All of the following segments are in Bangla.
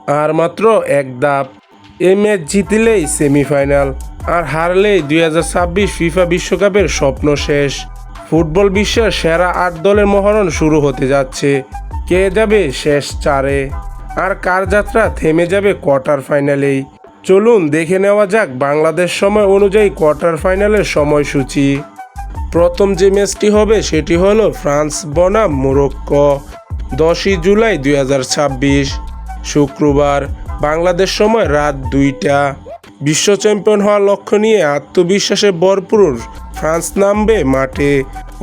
আর মাত্র এক ধাপ। এই ম্যাচ জিতলেই সেমিফাইনাল, আর হারলেই 2026 ফিফা বিশ্বকাপের স্বপ্ন শেষ। ফুটবল বিশ্বের সেরা 8 দলের মহরণ শুরু হতে যাচ্ছে। কে যাবে শেষ চারে, আর কার যাত্রা থেমে যাবে কোয়ার্টার ফাইনালেই। চলুন দেখে নেওয়া যাক বাংলাদেশ সময় অনুযায়ী কোয়ার্টার ফাইনালের সময়সূচি। প্রথম যে ম্যাচটি হবে সেটি হলো ফ্রান্স বনাম মোরক্কো, 10ই জুলাই 2026 শুক্রবার, বাংলাদেশ সময় রাত 2টা। বিশ্ব চ্যাম্পিয়ন হওয়ার লক্ষ্য নিয়ে আত্মবিশ্বাসে ভরপুর ফ্রান্স নামবে মাঠে।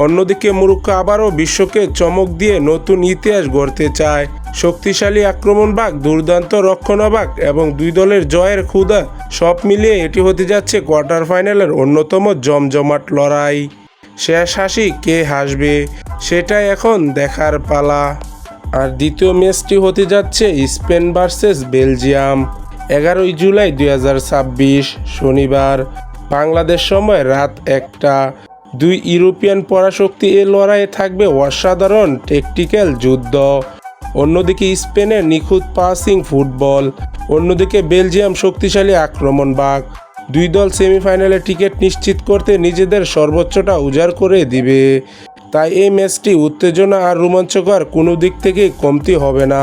অন্যদিকে মোরক্কো আবারও বিশ্বকে চমক দিয়ে নতুন ইতিহাস গড়তে চায়। শক্তিশালী আক্রমণভাগ, দুর্দান্ত রক্ষণভাগ এবং দুই দলের জয়ের ক্ষুধা, সব মিলিয়ে এটি হতে যাচ্ছে কোয়ার্টার ফাইনালের অন্যতম জমজমাট লড়াই। শেষ হাসি কে হাসবে সেটাই এখন দেখার পালা। আর দ্বিতীয় ম্যাচটি হতে যাচ্ছে স্পেন ভার্সেস বেলজিয়াম, 11ই জুলাই 2026 শনিবার, বাংলাদেশ সময় রাত 1টা। দুই ইউরোপিয়ান পরাশক্তি এ লড়াইয়ে থাকবে অসাধারণ টেকটিক্যাল যুদ্ধ। অন্যদিকে স্পেনের নিখুঁত পাসিং ফুটবল, অন্যদিকে বেলজিয়াম শক্তিশালী আক্রমণভাগ। দুই দল সেমিফাইনালে টিকিট নিশ্চিত করতে নিজেদের সর্বোচ্চটা উজাড় করে দিবে। তাই এই ম্যাচটি উত্তেজনা আর রোমাঞ্চকর কোনো দিক থেকে কমতি হবে না।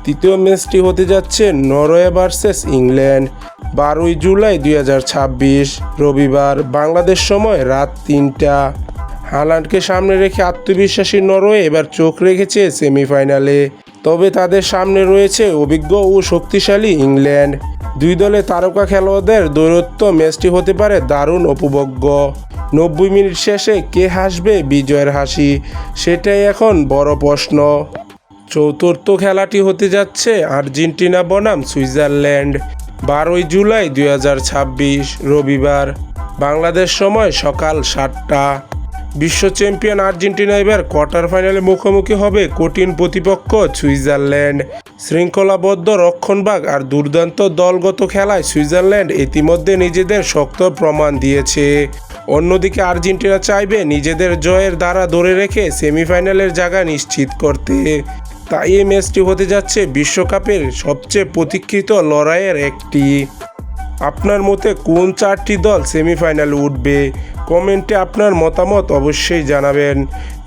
তৃতীয় ম্যাচটি হতে যাচ্ছে নরওয়ে ভার্সেস ইংল্যান্ড, 12ই জুলাই 2026 রবিবার, বাংলাদেশ সময় রাত 3টা। হালান্ডকে সামনে রেখে আত্মবিশ্বাসী নরওয়ে এবার চোখ রেখেছে সেমিফাইনালে, তবে তাদের সামনে রয়েছে অভিজ্ঞ ও শক্তিশালী ইংল্যান্ড। দুই দলে তারকা খেলোয়াড়দের দৌরত্ব ম্যাচটি হতে পারে দারুণ উপভোগ্য। 90 মিনিট শেষে কে হাসবে বিজয়ের হাসি, সেটাই এখন বড় প্রশ্ন। চতুর্থ খেলাটি হতে যাচ্ছে আর্জেন্টিনা বনাম সুইজারল্যান্ড, 12ই জুলাই 2026 রবিবার, বাংলাদেশ সময় সকাল 7টা। বিশ্ব চ্যাম্পিয়ন আর্জেন্টিনা এবার কোয়ার্টার ফাইনালে মুখোমুখি হবে কঠিন প্রতিপক্ষ সুইজারল্যান্ড। শৃঙ্খলাবদ্ধ রক্ষণভাগ আর দুর্দান্ত দলগত খেলায় সুইজারল্যান্ড ইতিমধ্যে নিজেদের শক্ত প্রমাণ দিয়েছে। অন্যদিকে আর্জেন্টিনা চাইবে নিজেদের জয়ের ধারা ধরে রেখে সেমিফাইনালের জায়গা নিশ্চিত করতে। তাই এই ম্যাচটি হতে যাচ্ছে বিশ্বকাপের সবচেয়ে প্রতীক্ষিত লড়াইয়ের একটি। আপনার মতে কোন 4টি দল সেমিফাইনালে উঠবে? কমেন্টে আপনার মতামত অবশ্যই জানাবেন।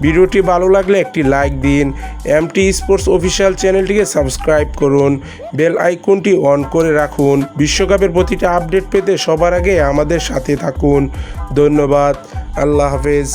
ভিডিওটি ভালো লাগলে একটি লাইক দিন। এমটি স্পোর্টস অফিসিয়াল চ্যানেলটিকে সাবস্ক্রাইব করুন, বেল আইকনটি অন করে রাখুন। বিশ্বকাপের প্রতিটা আপডেট পেতে সবার আগে আমাদের সাথে থাকুন। ধন্যবাদ। আল্লাহ হাফেজ।